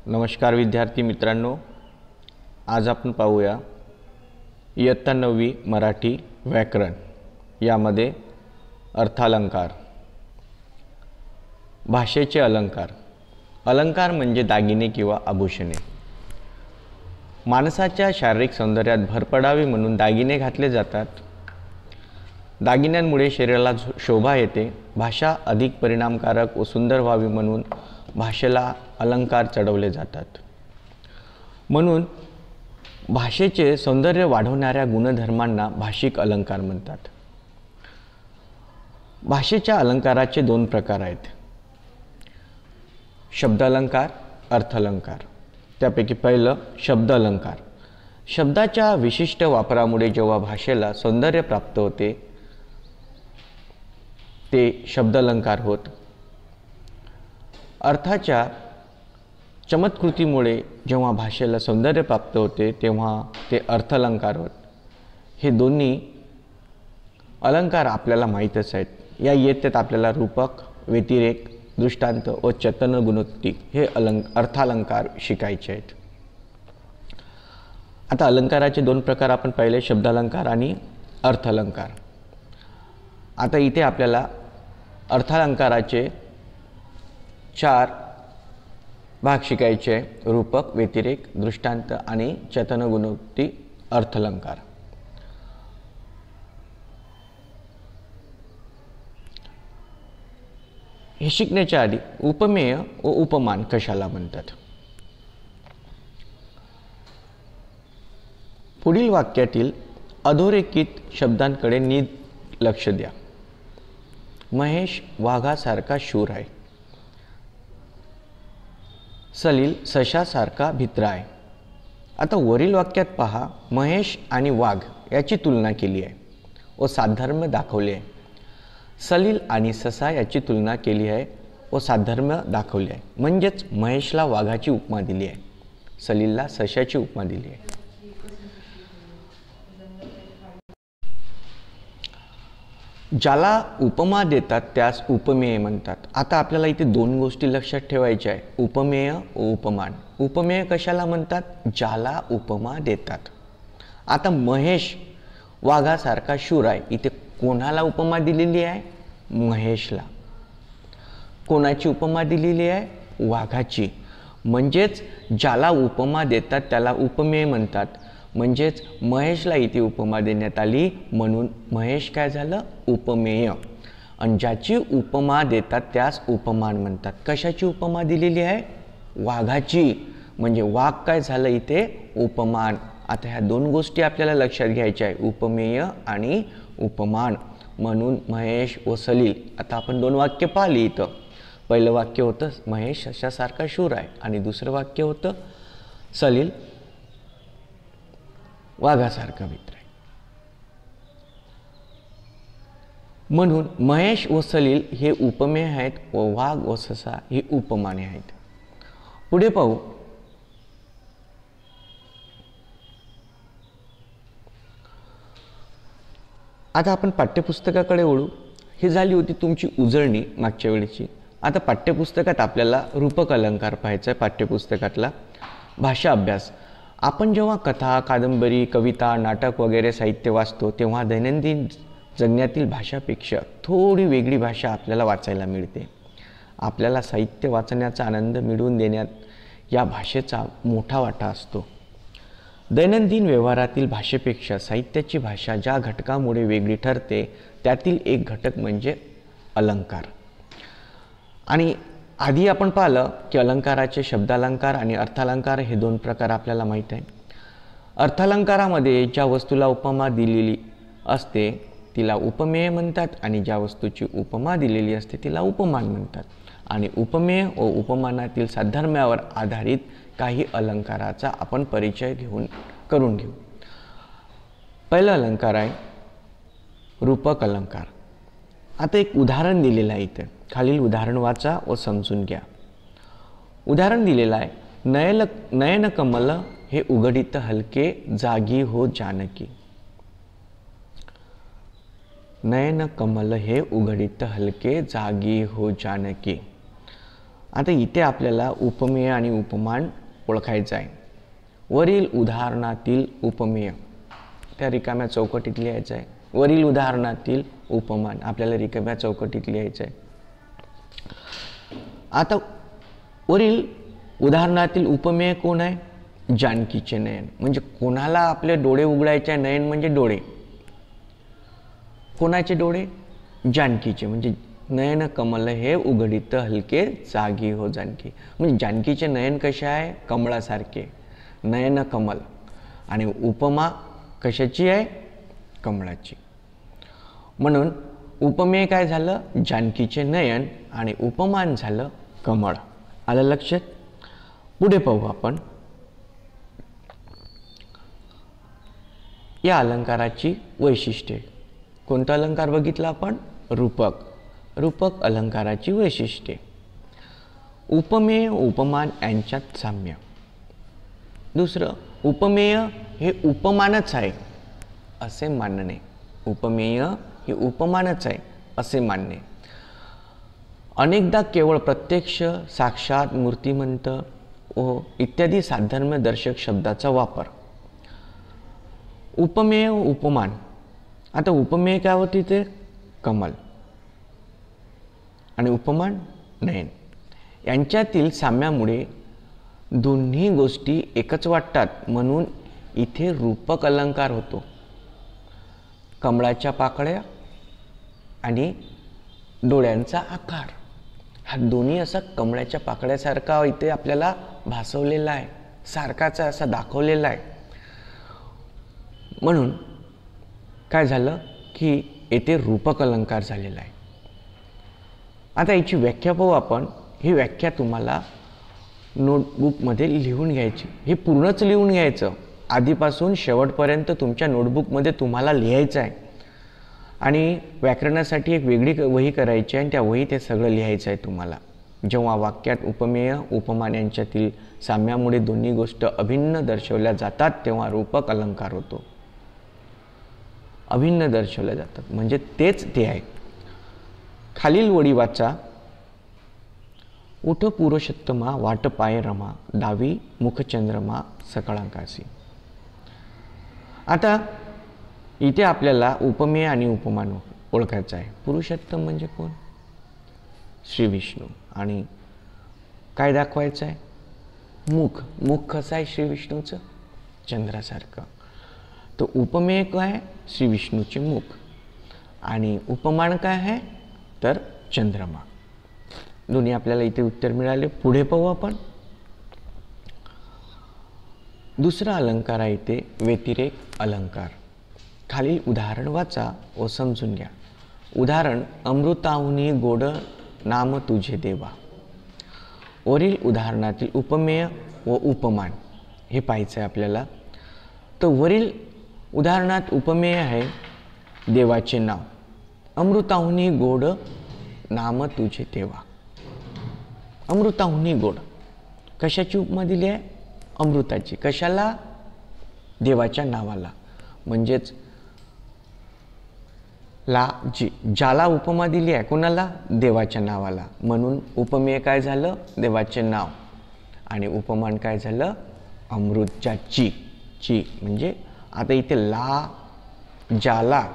नमस्कार विद्यार्थी मित्रांनो, आज आपण पाहूया इयत्ता 9वी मराठी व्याकरण यामध्ये अर्थालंकार। भाषेचे अलंकार। अलंकार म्हणजे दागिने किंवा आभूषणे। माणसाच्या शारीरिक सौंदर्यात भर पडावी म्हणून दागिने घातले जातात। दागिन्यांमुळे शरीराला शोभा येते। भाषा अधिक परिणामकारक व सुंदर व्हावी म्हणून भाषेला अलंकार चढवले जातात। म्हणून भाषेचे सौंदर्य वाढवणाऱ्या गुणधर्मांना भाषिक अलंकार म्हणतात। भाषेच्या अलंकाराचे दोन प्रकार आहेत, शब्द अलंकार, अर्थ अलंकार। त्यापैकी पहिलं शब्द अलंकार। शब्दाच्या विशिष्ट वापरामुळे जेव्हा भाषेला सौंदर्य प्राप्त होते ते शब्द अलंकार होत। अर्थाच्या चमत्कृतीमुळे जेव्हा भाषेला सौंदर्य प्राप्त होते तेव्हा ते अर्थ अलंकार होत। हे दोन्ही अलंकार आपल्याला माहीतच आहेत। या इयत्तेत आपल्याला रूपक, व्यतिरेक, दृष्टांत व चतन गुणोक्ती हे अर्थालंकार शिकायचे आहेत। आता अलंकाराचे दोन प्रकार आपण पाहिले, शब्द अलंकार आणि अर्थ अलंकार। आता इथे आपल्याला अर्थालंकाराचे 4 भाग शिकायचे आहे, रूपक, व्यतिरेक, दृष्टांत आणि चतन गुणोक्ती अर्थालंकार। हे शिकण्याच्या आधी उपमेय व उपमान कशाला म्हणतात? पुढील वाक्यातील अधोरेखित शब्दांकडे नीट लक्ष द्या। महेश वाघासारखा शूर आहे। सलील सशासारखा भित्रा आहे। आता वरील वाक्यात पहा, महेश आणि वाघ याची तुलना केली आहे व साधर्म्य दाखवले आहे। सलील आणि ससा याची तुलना केली आहे व साधर्म्य दाखवले आहे। म्हणजेच महेशला वाघाची उपमा दिली आहे, सलीलला सशाची उपमा दिली आहे। ज्याला उपमा देतात त्यास उपमेय म्हणतात। आता आपल्याला इथे दोन गोष्टी लक्षात ठेवायच्या आहे, उपमेय व उपमान। उपमेय कशाला म्हणतात? ज्याला उपमा देतात। आता महेश वाघासारखा शूर आहे, इथे कोणाला उपमा दिलेली आहे? महेशला। कोणाची उपमा दिलेली आहे? वाघाची। म्हणजेच ज्याला उपमा देतात त्याला उपमेय म्हणतात। म्हणजेच महेशला इथे उपमा देण्यात आली म्हणून महेश काय झालं? उपमेय। आणि ज्याची उपमा देतात त्यास उपमान म्हणतात। कशाची उपमा दिलेली आहे? वाघाची। म्हणजे वाघ काय झालं इथे? उपमान। आता ह्या दोन गोष्टी आपल्याला लक्षात घ्यायच्या आहे, उपमेय आणि उपमान। म्हणून महेश व सलील। आता आपण दोन वाक्य पाहिली इथं। पहिलं वाक्य होतं महेश सशासारखा शूर आहे आणि दुसरं वाक्य होतं सलील वाघासारखा मित्र आहे। म्हणून महेश व सलील हे उपमेय आहेत व वाघ व ससा ही उपमाने आहेत। पुढे पाहू, आता आपण पाठ्यपुस्तकाकडे वळू। ही झाली होती तुमची उजळणी मागच्या वेळेची। आता पाठ्यपुस्तकात आपल्याला रूपक अलंकार पाहायचा आहे। पाठ्यपुस्तकातला भाषा अभ्यास। आपण जेव्हा कथा, कादंबरी, कविता, नाटक वगैरे साहित्य वाचतो तेव्हा दैनंदिन जगण्यातील भाषापेक्षा थोडी वेगळी भाषा आपल्याला वाचायला मिळते। आपल्याला साहित्य वाचण्याचा आनंद मिळवून देण्यात या भाषेचा मोठा वाटा असतो। दैनंदिन व्यवहारातील भाषेपेक्षा साहित्याची भाषा ज्या घटकामुळे वेगळी ठरते त्यातील एक घटक म्हणजे अलंकार। आणि आधी आपण पाहिलं की अलंकाराचे शब्दालंकार आणि अर्थालंकार हे दोन प्रकार आपल्याला माहीत आहे। अर्थालंकारामध्ये ज्या वस्तूला उपमा दिलेली असते तिला उपमेय म्हणतात आणि ज्या वस्तूची उपमा दिलेली असते तिला उपमान म्हणतात। आणि उपमेय व उपमानातील साधर्म्यावर आधारित काही अलंकाराचा आपण परिचय करून घेऊ। पहिला अलंकार आहे रूपक अलंकार। आता एक उदाहरण दिलेलं आहे इथे, खालील उदाहरण वाचा व समजून घ्या। उदाहरण दिलेलं आहे, नयन कमल हे उघडित हलके जागी हो जानकी। नयन कमल हे उघडित हलके जागी हो जानकी। आता इथे आपल्याला उपमेय आणि उपमान ओळखायचं आहे. वरील उदाहरणातील उपमेय त्या रिकाम्या चौकटीत लिहायचं आहे. वरील उदाहरणातील उपमान आपल्याला रिकाम्या चौकटीत लिहायचं आहे. आता वरील उदाहरणातील उपमेय कोण आहे? जानकीचे नयन. म्हणजे कोणाला आपले डोळे उघडायचे? नयन म्हणजे डोळे. कोणाचे डोळे? जानकीचे. म्हणजे नयन कमल हे उघडित हलके जागी हो जानकी. म्हणजे जानकीचे नयन कसे आहे? कमळासारखे. नयन कमल. आणि उपमा कशाची आहे? कमळाची. म्हणून उपमेय काय झालं? जानकीचे नयन आणि उपमान झालं कमळ. आलं लक्षात? पुढे पाहू आपण. या अलंकाराची वैशिष्ट्ये. कोणता अलंकार बघितला आपण? रूपक. रूपक अलंकाराची वैशिष्ट्ये. उपमेय उपमान यांच्यात साम्य. दुसरं, उपमेय हे उपमानच आहे असे मानणे. उपमेय हे उपमानच आहे असे मानणे. अनेकदा केवळ प्रत्यक्ष, साक्षात, मूर्तिमंत व इत्यादी साधर्म्यदर्शक शब्दाचा वापर. उपमेय उपमान. आता उपमेय काय होती? ते कमल आणि उपमान नयन. यांच्यातील साम्यामुळे दोन्ही गोष्टी एकच वाटतात म्हणून इथे रूपक अलंकार होतो. कमळाच्या पाकळ्या आणि डोळ्यांचा आकार हा दोन्ही असा कमळाच्या पाकळ्यासारखा इथे आपल्याला भासवलेला आहे, सारखाच असा दाखवलेला आहे. म्हणून काय झालं की येथे रूपक अलंकार झालेला आहे. आता याची व्याख्या पाहू आपण. ही व्याख्या तुम्हाला नोटबुकमध्ये लिहून घ्यायची. हे पूर्णच लिहून घ्यायचं. आधीपासून शेवटपर्यंत तुमच्या नोटबुकमध्ये तुम्हाला लिहायचं आहे. आणि व्याकरणासाठी एक वेगळी वही करायची आहे आणि त्या वहीत हे सगळं लिहायचं आहे तुम्हाला. जेव्हा वाक्यात उपमेय उपमान यांच्यातील साम्यामुळे दोन्ही गोष्ट अभिन्न दर्शवल्या जातात तेव्हा रूपक अलंकार होतो. अभिन्न दर्शवल्या जातात म्हणजे तेच ते आहे. खालील वडी वाचा. उठ पुरुषोत्तमा वाट पाय रमा डावी मुखचंद्रमा सकळांकासी. आता इथे आपल्याला उपमेय आणि उपमान ओळखायचं आहे. पुरुषोत्तम म्हणजे कोण? श्री विष्णू. आणि काय दाखवायचं आहे? मुख. मुख कसं आहे श्री विष्णूचं? चंद्रासारखं. तर उपमेय काय? श्री विष्णूचे मुख. आणि उपमान काय आहे? तर चंद्रमा. दोन्ही आपल्याला इथे उत्तर मिळाले. पुढे पाहू आपण. दुसरा अलंकार आहे इथे व्यतिरेक अलंकार. खालील उदाहरण वाचा व समजून घ्या. उदाहरण, अमृताहुनी गोड नाम तुझे देवा. वरील उदाहरणातील उपमेय व उपमान हे पाहायचं आहे आपल्याला. तर वरील उदाहरणात उपमेय आहे देवाचे नाव. अमृताहुनी गोड नाम तुझे देवा. अमृताहुनी गोड कशाची उपमा दिली आहे? अमृताची. कशाला? देवाच्या नावाला. म्हणजेच ज्याला उपमा दिली आहे कोणाला? देवाच्या नावाला. म्हणून उपमेय काय झालं? देवाचे नाव. आणि उपमान काय झालं? अमृत. ज्याची. ची म्हणजे आता इथे ला, ज्याला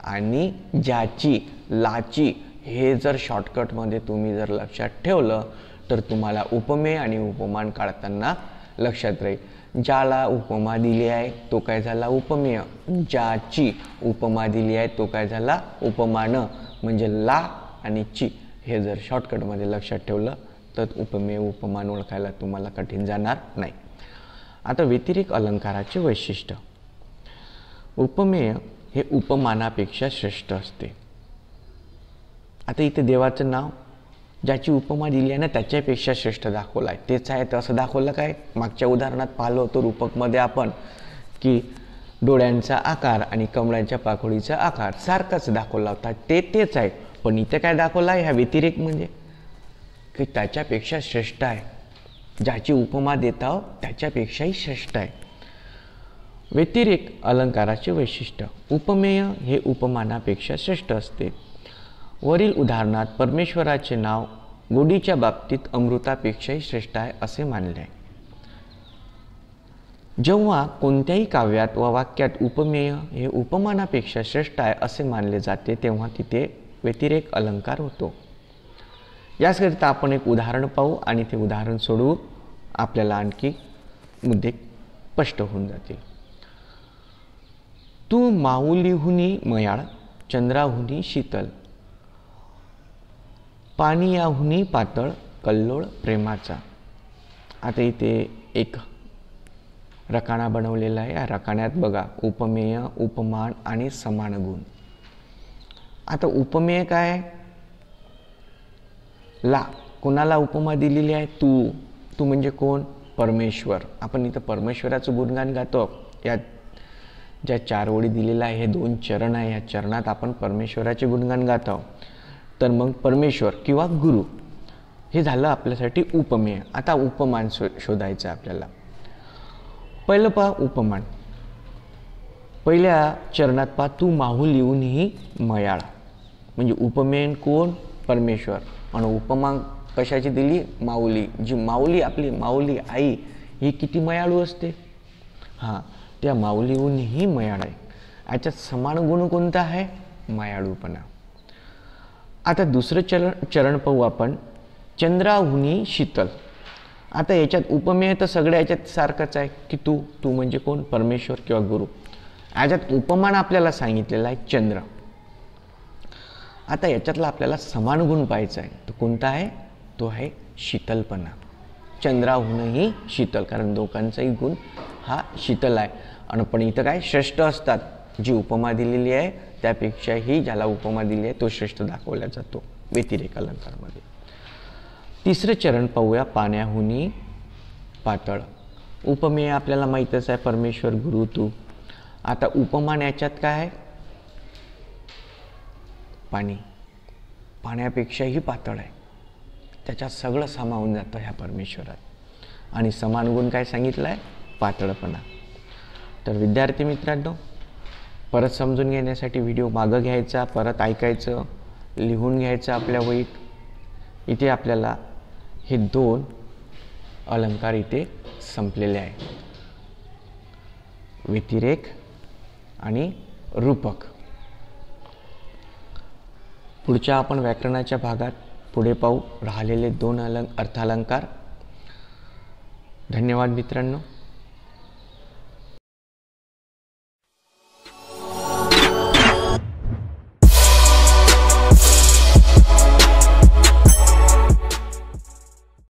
आणि ज्याची, लाची हे जर शॉर्टकटमध्ये तुम्ही जर लक्षात ठेवलं तर तुम्हाला उपमेय आणि उपमान काढताना लक्षात राहील. ज्याला उपमा दिली आहे तो काय झाला? उपमेय. ज्याची उपमा दिली आहे तो काय झाला? उपमान. म्हणजे ला आणि ची हे जर शॉर्टकटमध्ये लक्षात ठेवलं तर उपमेय उपमान ओळखायला तुम्हाला कठीण जाणार नाही. आता व्यतिरेक अलंकाराचे वैशिष्ट्य. उपमेय हे उपमानापेक्षा श्रेष्ठ असते. आता इथे देवाचं नाव ज्याची उपमा दिली आहे ना त्याच्यापेक्षा श्रेष्ठ दाखवलं आहे. तेच आहे. तर असं दाखवलं काय? मागच्या उदाहरणात पाहिलं होतं रूपकमध्ये आपण की डोळ्यांचा आकार आणि कमळाच्या पाकळीचा आकार सारखाच दाखवला होता. तेच आहे. पण इथे काय दाखवलं आहे? ह्या व्यतिरेक म्हणजे की त्याच्यापेक्षा श्रेष्ठ आहे. ज्याची उपमा देत आहोत त्याच्यापेक्षाही श्रेष्ठ आहे. व्यतिरेक अलंकाराचे वैशिष्ट्य. उपमेय हे उपमानापेक्षा श्रेष्ठ असते. वरील उदाहरणात परमेश्वराचे नाव गोडीच्या बाबतीत अमृतापेक्षाही श्रेष्ठ आहे असे मानले आहे. जेव्हा कोणत्याही काव्यात व वाक्यात उपमेय हे उपमानापेक्षा श्रेष्ठ आहे असे मानले जाते तेव्हा तिथे व्यतिरेक अलंकार होतो. याकरिता आपण एक उदाहरण पाहू आणि ते उदाहरण सोडवू आपल्याला आणखी मुद्दे स्पष्ट होऊन जातील. तू माऊलीहुनी मयाळ, चंद्राहुनी शीतल, पानियाहुनी पातळ, कल्लोळ प्रेमाचा. आता इथे एक रकाना बनवलेला आहे. या रकान्यात बघा उपमेय, उपमान आणि समान गुण. आता उपमेय काय आहे? ला कोणाला उपमा दिलेली आहे? तू. तू म्हणजे कोण? परमेश्वर. आपण इथं परमेश्वराचं गुणगान गातो. या ज्या 4 ओळी दिलेल्या आहे हे 2 चरण आहे. या चरणात आपण परमेश्वराचे गुणगान गातो. तर मग परमेश्वर किंवा गुरु हे झालं आपल्यासाठी उपमेय. आता उपमान शोधायचं आपल्याला. पहिलं पहा उपमान. पहिल्या चरणात पहा तू माहुलीहुनी मयाळ, म्हणजे उपमेय कोण? परमेश्वर. आणि उपमा कशाची दिली? माऊली. जी माऊली, आपली माऊली आई ही किती मयाळू असते? हां, त्या माऊलीहूनही मयाळ आहे. याच्यात समान गुण कोणता आहे? मयाळूपणा. आता दुसरं चरण पाहू आपण, चंद्राहुनी शीतल. आता याच्यात उपमेय तर सगळ्या याच्यात सारखंच आहे की तू म्हणजे कोण? परमेश्वर किंवा गुरु. याच्यात उपमान आपल्याला सांगितलेला आहे चंद्र. आता याच्यातला आपल्याला समान गुण पाहायचा आहे. तो कोणता आहे? तो आहे शीतलपणा. चंद्राहूनही शीतल, कारण दोघांचाही गुण हा शीतल आहे. आणि पण इथं काय श्रेष्ठ असतात. जी उपमा दिलेली आहे त्यापेक्षाही ज्याला उपमा दिली आहे तो श्रेष्ठ दाखवला जातो व्यतिरेक अलंकारमध्ये. तिसरं चरण पाहूया, पाण्याहुनी पातळ. उपमेय आपल्याला माहीतच आहे, परमेश्वर, गुरु, तू. आता उपमान याच्यात काय आहे? पाणी. पाण्यापेक्षाही पातळ आहे. त्याच्यात सगळं सामावून जातं ह्या परमेश्वरात. आणि समान गुण काय सांगितलं आहे? पातळपणा. तर विद्यार्थी मित्रांनो, परत समजून घेण्यासाठी व्हिडिओ मागं घ्यायचा, परत ऐकायचं, लिहून घ्यायचं आपल्या वहीत. इथे आपल्याला हे 2 अलंकार इथे संपलेले आहे, व्यतिरेक आणि रूपक. पुढच्या आपण व्याकरणाच्या भागात पुढे पाहू राहिलेले 2 अर्थालंकार. धन्यवाद मित्रांनो.